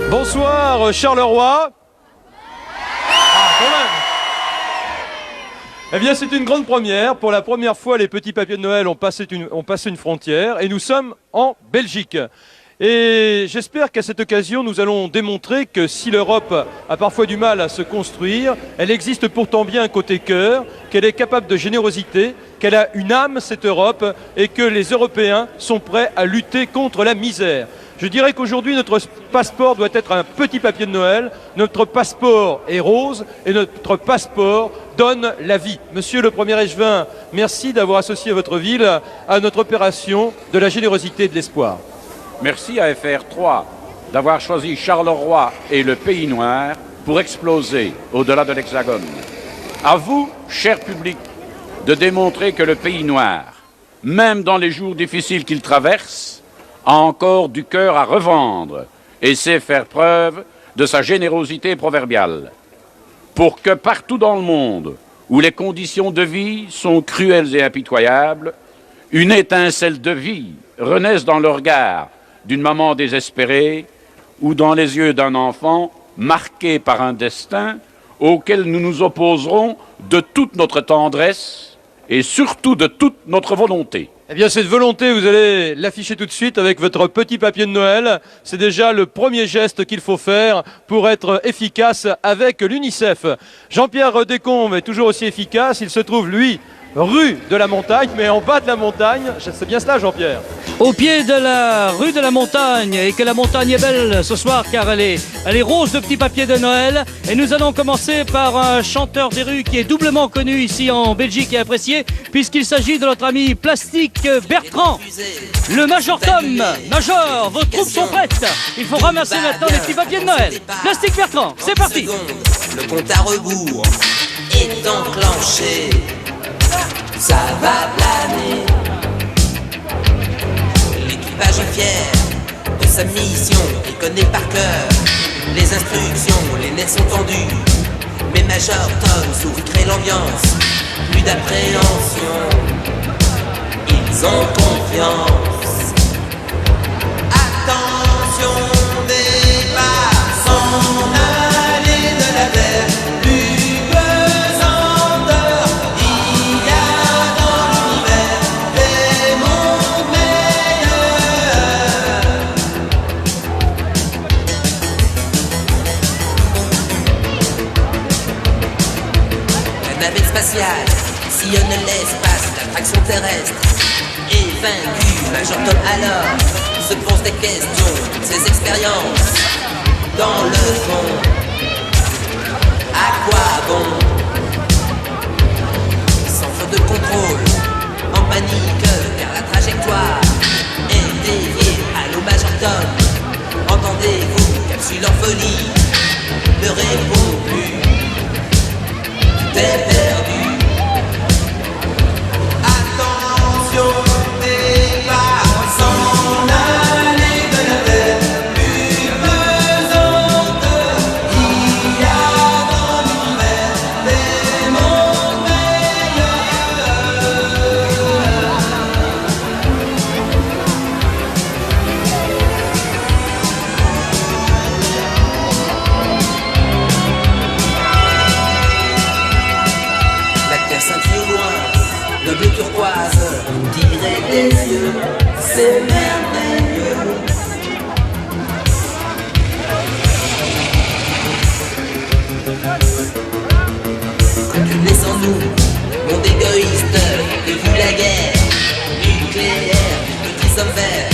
Bonsoir Charleroi. Quand même. Eh bien c'est une grande première. Pour la première fois, les petits papiers de Noël ont passé une frontière et nous sommes en Belgique. Et j'espère qu'à cette occasion, nous allons démontrer que si l'Europe a parfois du mal à se construire, elle existe pourtant bien côté cœur, qu'elle est capable de générosité, qu'elle a une âme, cette Europe, et que les Européens sont prêts à lutter contre la misère. Je dirais qu'aujourd'hui, notre passeport doit être un petit papier de Noël. Notre passeport est rose et notre passeport donne la vie. Monsieur le Premier échevin, merci d'avoir associé votre ville à notre opération de la générosité et de l'espoir. Merci à FR3 d'avoir choisi Charleroi et le Pays Noir pour exploser au-delà de l'Hexagone. À vous, cher public, de démontrer que le Pays Noir, même dans les jours difficiles qu'il traverse, a encore du cœur à revendre et sait faire preuve de sa générosité proverbiale. Pour que partout dans le monde, où les conditions de vie sont cruelles et impitoyables, une étincelle de vie renaisse dans le regard d'une maman désespérée ou dans les yeux d'un enfant marqué par un destin auquel nous nous opposerons de toute notre tendresse et surtout de toute notre volonté. Eh bien, cette volonté, vous allez l'afficher tout de suite avec votre petit papier de Noël. C'est déjà le premier geste qu'il faut faire pour être efficace avec l'UNICEF. Jean-Pierre Descombes est toujours aussi efficace. Il se trouve, lui, rue de la Montagne, mais en bas de la montagne. C'est bien cela, Jean-Pierre? Au pied de la rue de la Montagne, et que la montagne est belle ce soir car elle est rose de petits papiers de Noël. Et nous allons commencer par un chanteur des rues qui est doublement connu ici en Belgique et apprécié, puisqu'il s'agit de notre ami Plastique Bertrand, le Major Tom. Major, vos troupes sont prêtes. Il faut ramasser maintenant les petits papiers de Noël. Plastique Bertrand, c'est parti. Le compte à rebours est enclenché. Ça va planer. L'équipage est fier de sa mission. Il connaît par cœur les instructions. Les nerfs sont tendus, mais Major Tom souffle, crée l'ambiance. Plus d'appréhension, ils ont confiance. Attention, départ, s'en aller de la terre. Sillonne l'espace, l'attraction terrestre est vaincue. Major Tom alors se pose des questions, toutes ses expériences dans le fond. À quoi bon? Sans faute de contrôle, en panique, car la trajectoire est déviée. Allô Major Tom, entendez-vous? Capsule en folie, ne répond plus. Tout est perdu. Attention, départ, s'en aller de la terre. Plus besoin de. Il y a dans l'univers des mondes meilleurs. La terre scintille au loin, de bleu turquoise, on dirait des yeux, c'est merveilleux. Que tu laisses en nous, monde égoïste, de vu la guerre, les hommes verts,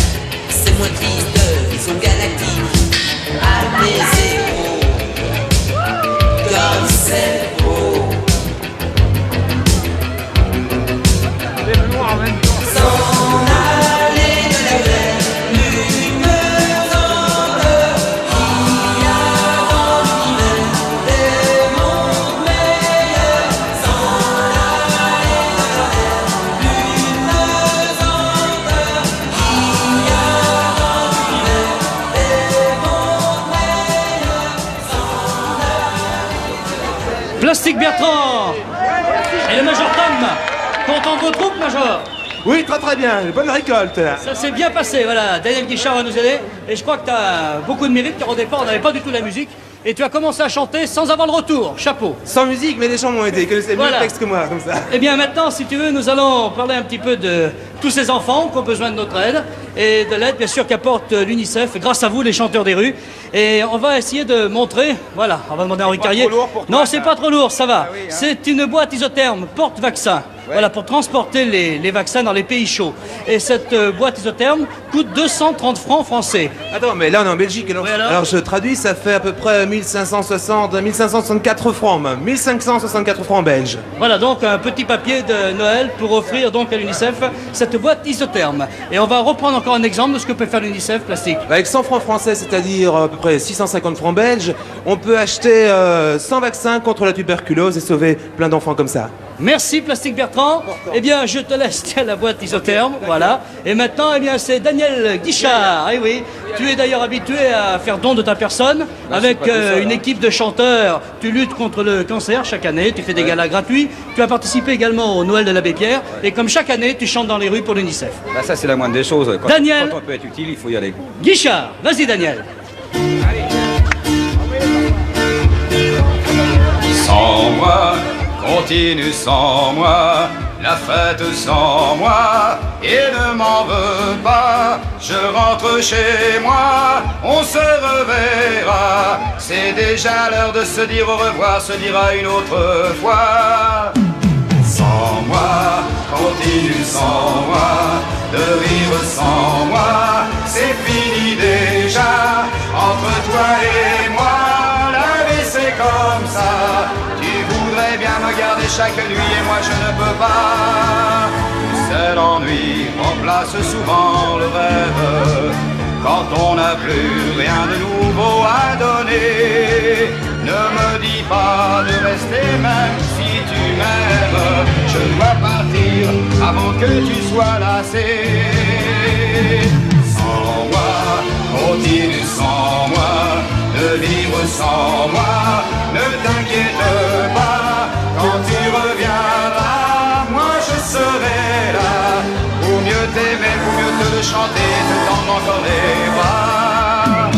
c'est moins triste, ils sont galactiques. Allez zéro, comme c'est beau. S'en aller de la terre, l'humeur en pleurs. Il y a dans l'univers des mondes meilleurs. S'en aller de la terre, l'humeur en pleurs. Il y a dans l'univers des mondes meilleurs. Plastique Bertrand et le Major Tom. Content de vos troupes, Major? Oui, très bien, bonne récolte. Ça s'est bien passé, voilà. Daniel Guichard va nous aider. Et je crois que tu as beaucoup de mérite, car au départ, on n'avait pas du tout la musique. Et tu as commencé à chanter sans avoir le retour. Chapeau. Sans musique, mais les chants m'ont aidé, ils connaissaient mieux Voilà. le texte que moi, comme ça. Eh bien, maintenant, si tu veux, nous allons parler un petit peu de tous ces enfants qui ont besoin de notre aide. Et de l'aide, bien sûr, qu'apporte l'UNICEF, grâce à vous, les chanteurs des rues. Et on va essayer de montrer, voilà, on va demander à Henri Carrier. trop lourd pour toi, Non, c'est ça. pas trop lourd, ça va. Ah oui, hein. C'est une boîte isotherme, porte-vaccin. Voilà, pour transporter les vaccins dans les pays chauds. Et cette boîte isotherme coûte 230 francs français. Attends, mais là on est en Belgique, alors, Oui, alors je traduis, ça fait à peu près 1564 francs même, 1564 francs belges. Voilà donc un petit papier de Noël pour offrir donc à l'UNICEF cette boîte isotherme. Et on va reprendre encore un exemple de ce que peut faire l'UNICEF plastique. Avec 100 francs français, c'est-à-dire à peu près 650 francs belges, on peut acheter 100 vaccins contre la tuberculose et sauver plein d'enfants comme ça. Merci Plastique Bertrand. Eh bien, je te laisse tiens, la boîte isotherme, voilà. Et maintenant, eh bien, c'est Daniel Guichard. Eh oui, tu es d'ailleurs habitué à faire don de ta personne. Avec une équipe de chanteurs, tu luttes contre le cancer chaque année, tu fais des galas gratuits. Tu as participé également au Noël de l'Abbé Pierre. Et comme chaque année, tu chantes dans les rues pour l'UNICEF. Bah ça c'est la moindre des choses. Daniel. Quand on peut être utile, il faut y aller. Guichard, vas-y Daniel. Sans moi, continue sans moi, la fête sans moi, et ne m'en veux pas, je rentre chez moi, on se reverra, c'est déjà l'heure de se dire au revoir, se dira une autre fois. Sans moi, continue sans moi, de rire sans moi, c'est fini déjà, entre toi et moi, la vie c'est comme ça, tu voudrais bien me garder chaque nuit et moi je ne peux pas. C'est l'ennui, remplace souvent le rêve, quand on n'a plus rien de nouveau à donner. Ne me dis pas de rester même si tu m'aimes, je dois partir avant que tu sois lassé. Sans moi, continue sans moi, de vivre sans moi, ne t'inquiète pas, quand tu reviendras, moi je serai là, pour mieux t'aimer, pour mieux te le chanter, te tendre encore les bras.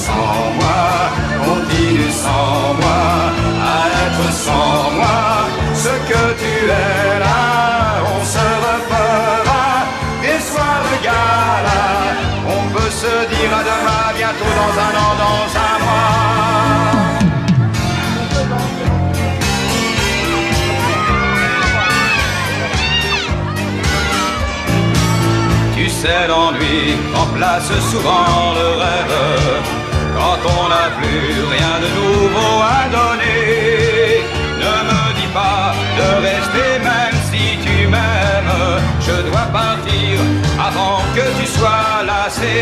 Sans moi, continue sans moi, à être sans moi, ce que tu es là, on se refera, des soirs de gala, on peut se dire à demain, bientôt dans un an, dans un mois. Tu sais l'ennui remplace souvent le rêve, quand on n'a plus rien de nouveau à donner. Ne me dis pas de rester même si tu m'aimes, je dois partir avant que tu sois lassé.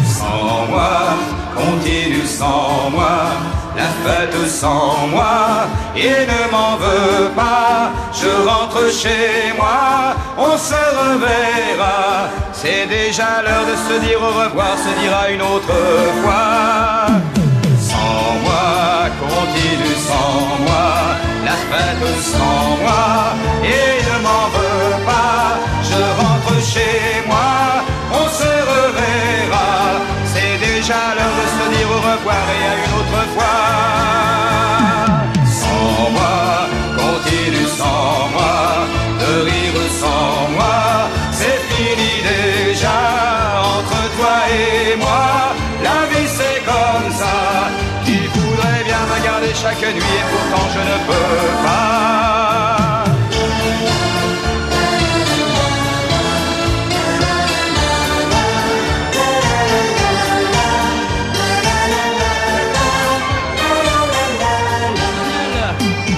Sans moi, continue sans moi, la fête sans moi, et ne m'en veux pas, je rentre chez moi, on se reverra, c'est déjà l'heure de se dire au revoir, se dira une autre fois. Sans moi, continue sans moi, la fête sans moi, et ne m'en veux pas, je rentre chez moi, on se reverra, c'est déjà l'heure de se dire au revoir et à une autre fois. Sans moi, continue sans moi, de rire sans moi, c'est fini déjà, entre toi et moi, la vie c'est comme ça, tu voudrais bien me garder chaque nuit et pourtant je ne peux pas.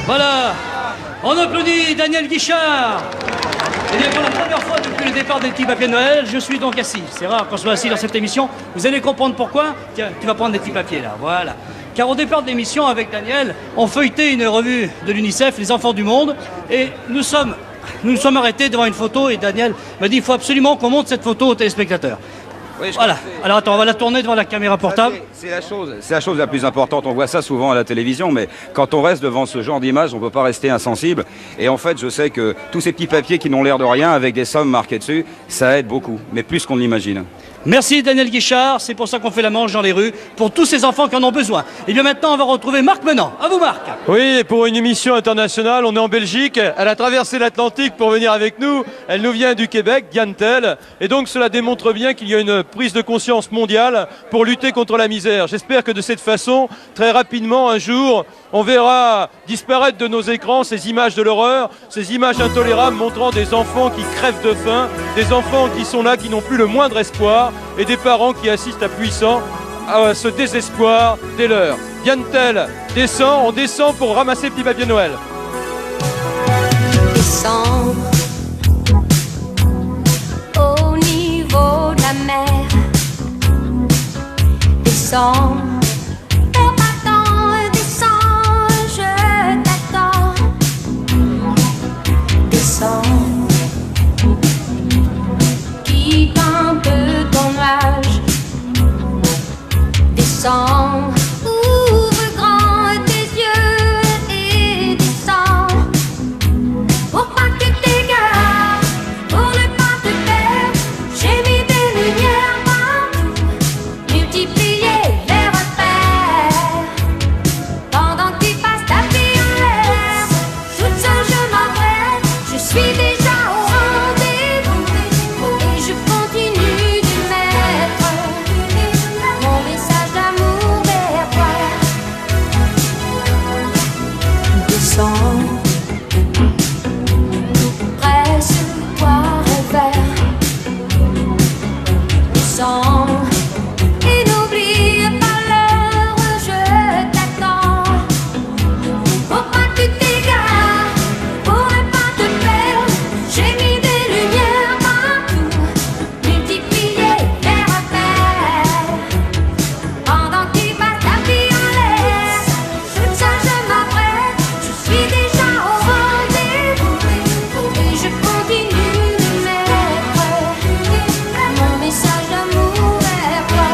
Voilà. On applaudit Daniel Guichard. Eh bien, pour la première fois depuis le départ des petits papiers de Noël, je suis donc assis. C'est rare qu'on soit assis dans cette émission. Vous allez comprendre pourquoi. Tiens, tu vas prendre des petits papiers là, voilà. Car au départ de l'émission, avec Daniel, on feuilletait une revue de l'UNICEF, Les Enfants du Monde, et nous nous sommes arrêtés devant une photo, et Daniel m'a dit, il faut absolument qu'on montre cette photo aux téléspectateurs. Oui, Voilà. Alors attends, on va la tourner devant la caméra portable. C'est la chose la plus importante. On voit ça souvent à la télévision, mais quand on reste devant ce genre d'image, on ne peut pas rester insensible. Et en fait, je sais que tous ces petits papiers qui n'ont l'air de rien, avec des sommes marquées dessus, ça aide beaucoup, mais plus qu'on l'imagine. Merci Daniel Guichard, c'est pour ça qu'on fait la manche dans les rues, pour tous ces enfants qui en ont besoin. Et bien maintenant, on va retrouver Marc Menant. À vous Marc. Oui, et pour une émission internationale, on est en Belgique. Elle a traversé l'Atlantique pour venir avec nous. Elle nous vient du Québec, Diane Tell. Et donc cela démontre bien qu'il y a une prise de conscience mondiale pour lutter contre la misère. J'espère que de cette façon, très rapidement, un jour, on verra disparaître de nos écrans ces images de l'horreur, ces images intolérables montrant des enfants qui crèvent de faim, des enfants qui sont là, qui n'ont plus le moindre espoir, et des parents qui assistent impuissants à ce désespoir des leurs. Diane Tell descend, on descend pour ramasser Petit Papier Noël. Descends au niveau de la mer. Descends. Père battant, descends, je t'attends. Descends. Quitte un peu ton âge. Descends. Ouvre grand tes yeux et descends. Pour pas que t'égares, pour ne pas te perdre, j'ai mis des lumières partout, multiplier les repères. Pendant que tu passes ta vie en l'air, toute seule je m'arrête, je suis déjà au rendez-vous et je continue de mettre mon message d'amour vers toi. Descends. Presse-toi, rêveur. Descends et n'oublie pas l'heure, je t'attends. Pour pas que tu t'égares, pour ne pas te perdre, j'ai mis des lumières partout, multiplier les repères. Pendant que tu passes ta vie en l'air, toute seule je m'apprête, je suis déjà au rendez-vous et je continue de mettre mon message d'amour vers toi.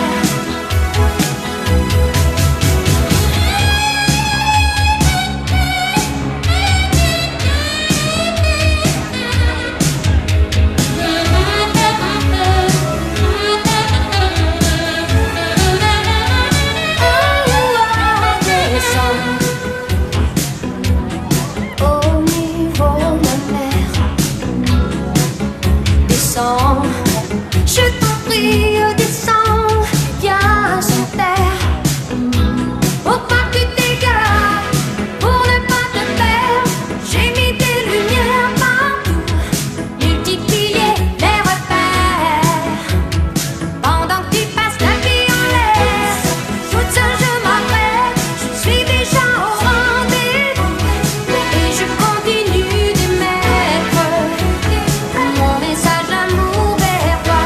Au niveau de la mer, descends, je t'en prie, descends, viens sur terre. Pour pas que tu t'égares, pour ne pas te perdre, j'ai mis des lumières partout, multiplier les repères. Pendant que tu passes ta vie en l'air, toute seule je m'arrête, je suis déjà au rendez-vous et je continue de mettre mon message d'amour vers toi.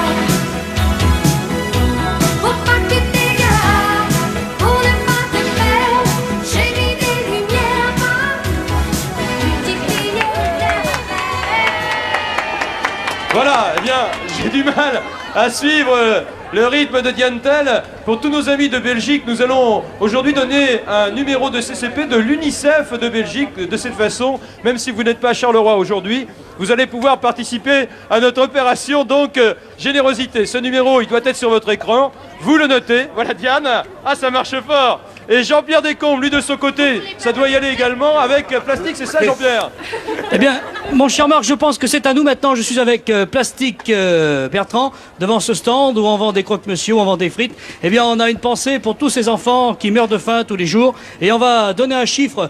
Pour pas que tu t'égares, pour ne pas te perdre, j'ai mis des lumières partout, multiplier les repères. Voilà, eh bien, j'ai du mal à suivre le rythme de Diane Tell. Pour tous nos amis de Belgique, nous allons aujourd'hui donner un numéro de CCP de l'UNICEF de Belgique. De cette façon, même si vous n'êtes pas à Charleroi aujourd'hui, vous allez pouvoir participer à notre opération, donc générosité. Ce numéro, il doit être sur votre écran. Vous le notez. Voilà Diane. Ah, ça marche fort. Et Jean-Pierre Descombes, lui de son côté, ça doit y aller également avec Plastique, c'est ça Jean-Pierre? Eh bien, mon cher Marc, je pense que c'est à nous maintenant. Je suis avec Plastique Bertrand, devant ce stand où on vend des croque-monsieur, où on vend des frites. Eh bien, on a une pensée pour tous ces enfants qui meurent de faim tous les jours. Et on va donner un chiffre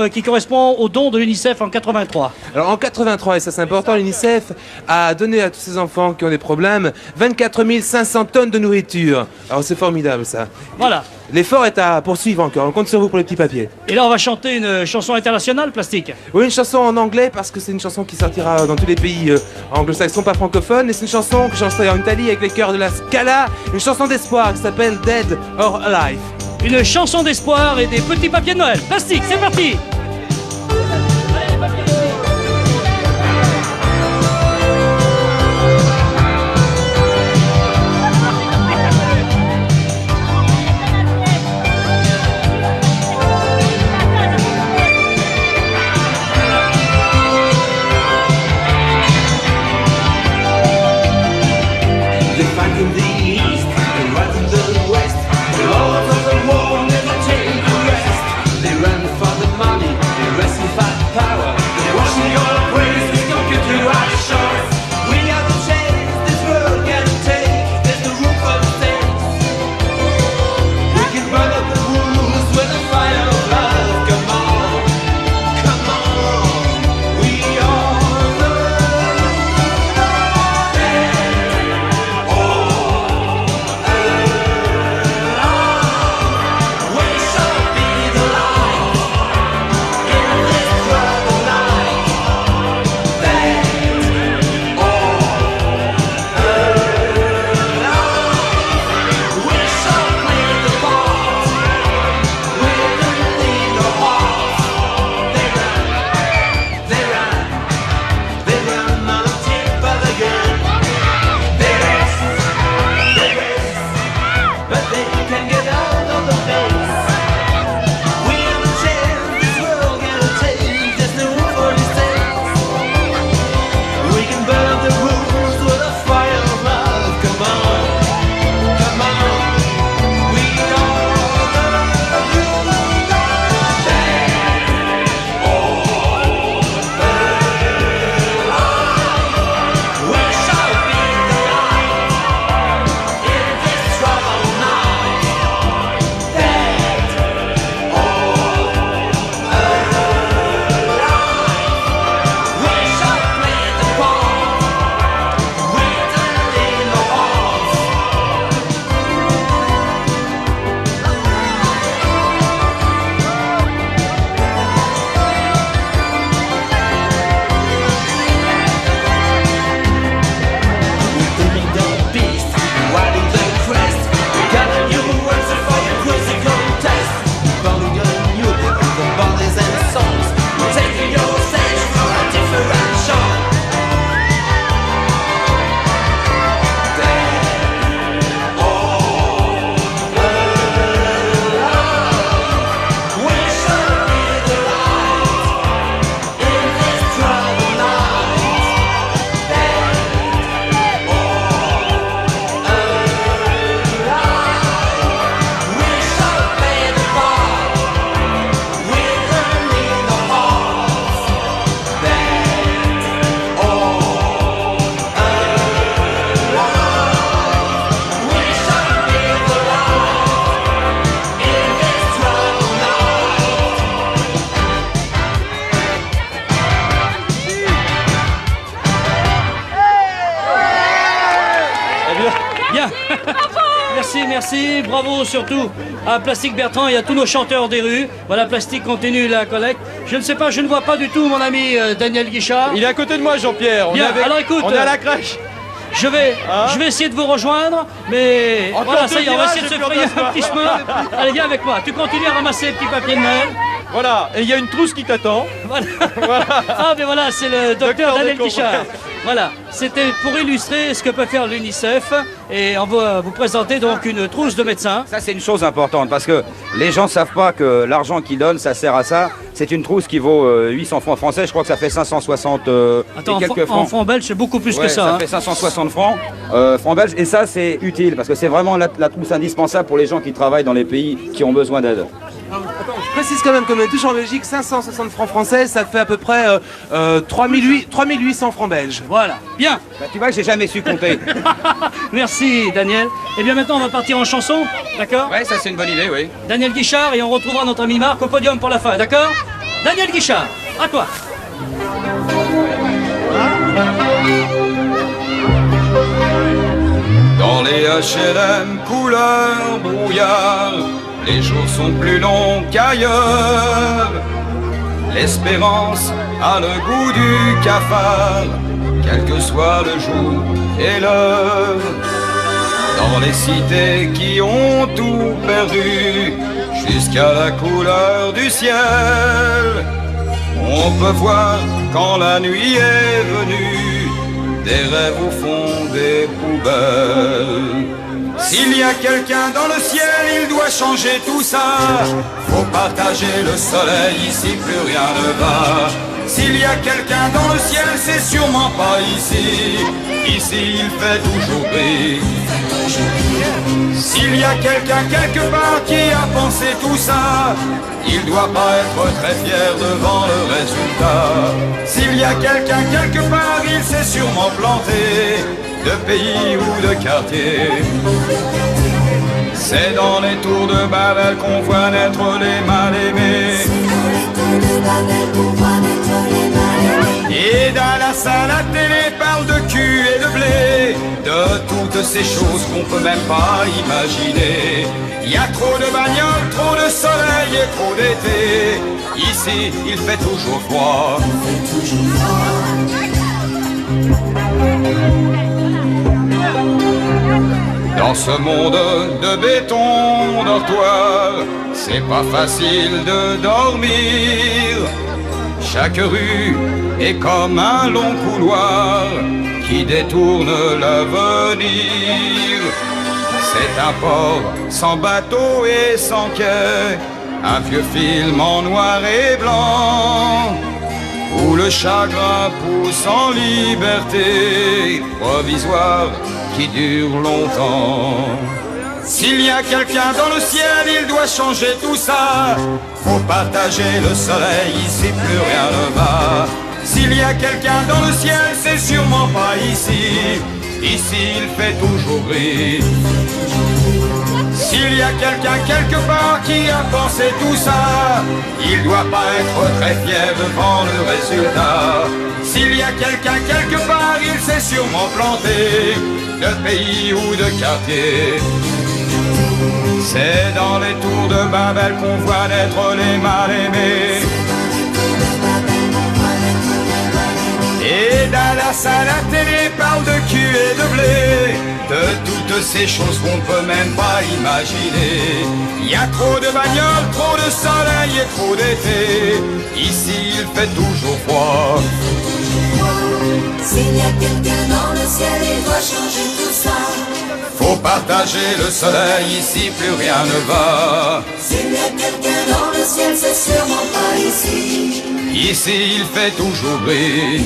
qui correspond au don de l'UNICEF en 83. Alors en 83, et ça c'est important, l'UNICEF a donné à tous ces enfants qui ont des problèmes 24 500 tonnes de nourriture. Alors c'est formidable ça. Voilà. L'effort est à à poursuivre encore. On compte sur vous pour les petits papiers. Et là, on va chanter une chanson internationale, Plastique. Oui, une chanson en anglais parce que c'est une chanson qui sortira dans tous les pays anglo-saxons, pas francophones. Et c'est une chanson que j'ai enregistrée en Italie avec les chœurs de la Scala. Une chanson d'espoir qui s'appelle Dead or Alive. Une chanson d'espoir et des petits papiers de Noël. Plastique, c'est parti. They fight in the east, they right in the west. The lords of the war never take a rest. They run for the money, they wrestle for power. They're washing your praise, we don't get to our shores. We are the chains this world can take. There's no room for mistakes. We can burn up the rules with the fire of love. Come on, come on. We are the Bien. Merci, bravo surtout à Plastique Bertrand et à tous nos chanteurs des rues. Voilà, Plastique continue la collecte. Je ne sais pas, je ne vois pas du tout mon ami Daniel Guichard. Il est à côté de moi, Jean-Pierre. Bien, alors écoute, on est à la crèche. Je vais essayer de vous rejoindre, mais encore voilà, ça y est, on va essayer de se virages, frayer un petit chemin. Allez, viens avec moi. Tu continues à ramasser les petits papiers de Noël. Voilà, et il y a une trousse qui t'attend. Voilà. Ah, mais voilà, c'est le docteur Daniel Guichard. Voilà, c'était pour illustrer ce que peut faire l'UNICEF. Et on va vous présenter donc une trousse de médecins. Ça, c'est une chose importante parce que les gens ne savent pas que l'argent qu'ils donnent, ça sert à ça. C'est une trousse qui vaut 800 francs français. Je crois que ça fait 560 Attends, et quelques francs. En francs belges, c'est beaucoup plus Ouais, que ça. Ça fait 560 francs, francs belges. Et ça, c'est utile parce que c'est vraiment la trousse indispensable pour les gens qui travaillent dans les pays qui ont besoin d'aide. Je précise quand même, comme touche en Belgique, 560 francs français, ça fait à peu près 3800 francs belges. Voilà, bien. Bah, tu vois que j'ai jamais su compter. Merci Daniel. Et bien maintenant on va partir en chanson, d'accord? Ouais, ça c'est une bonne idée, oui. Daniel Guichard et on retrouvera notre ami Marc au podium pour la fin, d'accord? Daniel Guichard, à toi. Dans les HLM couleur brouillard, les jours sont plus longs qu'ailleurs. L'espérance a le goût du cafard, quel que soit le jour et l'heure. Dans les cités qui ont tout perdu, jusqu'à la couleur du ciel, on peut voir quand la nuit est venue des rêves au fond des poubelles. S'il y a quelqu'un dans le ciel, il doit changer tout ça. Faut partager le soleil, ici plus rien ne va. S'il y a quelqu'un dans le ciel, c'est sûrement pas ici. Ici il fait toujours gris. S'il y a quelqu'un quelque part qui a pensé tout ça, il doit pas être très fier devant le résultat. S'il y a quelqu'un quelque part, il s'est sûrement planté de pays ou de quartier. C'est dans les tours de Babel qu'on voit naître les mal-aimés. Et Dallas à la télé parle de cul et de blé, de toutes ces choses qu'on peut même pas imaginer. Il y a trop de bagnoles, trop de soleil et trop d'été. Ici, il fait toujours froid. Dans ce monde de béton dortoir, c'est pas facile de dormir. Chaque rue est comme un long couloir qui détourne l'avenir. C'est un port sans bateau et sans quai, un vieux film en noir et blanc, où le chagrin pousse en liberté provisoire qui dure longtemps. S'il y a quelqu'un dans le ciel, il doit changer tout ça. Faut partager le soleil, ici plus rien ne va. S'il y a quelqu'un dans le ciel, c'est sûrement pas ici. Ici il fait toujours gris. S'il y a quelqu'un quelque part qui a pensé tout ça, il doit pas être très fier devant le résultat. S'il y a quelqu'un quelque part, il s'est sûrement planté de pays ou de quartier. C'est dans les tours de Babel qu'on voit naître les mal-aimés. Et Dallas à la télé parle de cul et de blé, de toutes ces choses qu'on peut même pas imaginer. Il y a trop de bagnoles, trop de soleil et trop d'été. Ici il fait toujours froid. S'il y a quelqu'un dans le ciel, il doit changer tout ça. Faut partager le soleil, ici plus rien ne va. S'il y a quelqu'un dans le ciel, c'est sûrement pas ici. Ici il fait toujours gris.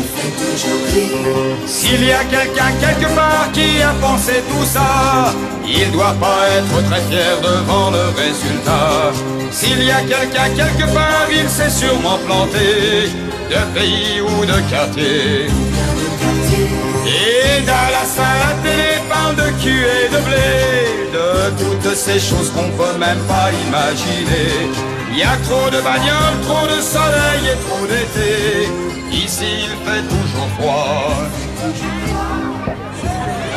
S'il y a quelqu'un quelque part qui a pensé tout ça, il doit pas être très fier devant le résultat. S'il y a quelqu'un quelque part, il s'est sûrement planté de pays ou de quartier. Et Dallas à la télé parle de cul et de blé, de toutes ces choses qu'on peut même pas imaginer. Il y a trop de bagnoles, trop de soleil et trop d'été. Ici il fait toujours froid.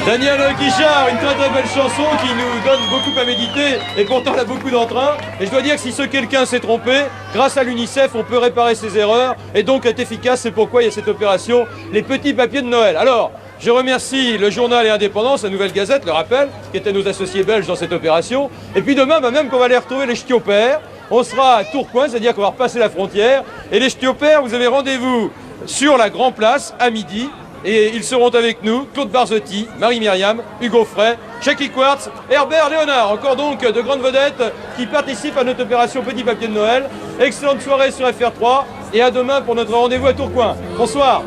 Daniel Guichard, une très très belle chanson qui nous donne beaucoup à méditer et pourtant elle a beaucoup d'entrain. Et je dois dire que si ce quelqu'un s'est trompé, grâce à l'UNICEF, on peut réparer ses erreurs et donc être efficace. C'est pourquoi il y a cette opération, les petits papiers de Noël. Alors, je remercie le journal et Indépendance, la Nouvelle Gazette, le rappel, qui étaient nos associés belges dans cette opération. Et puis demain, même qu'on va aller retrouver les ch'tiopères, on sera à Tourcoing, c'est-à-dire qu'on va repasser la frontière. Et les ch'tiopères, vous avez rendez-vous sur la Grand Place à midi. Et ils seront avec nous, Claude Barzotti, Marie-Myriam, Hugo Frey, Jackie Quartz, Herbert Léonard. Encore donc de grandes vedettes qui participent à notre opération Petit Papier de Noël. Excellente soirée sur FR3 et à demain pour notre rendez-vous à Tourcoing. Bonsoir.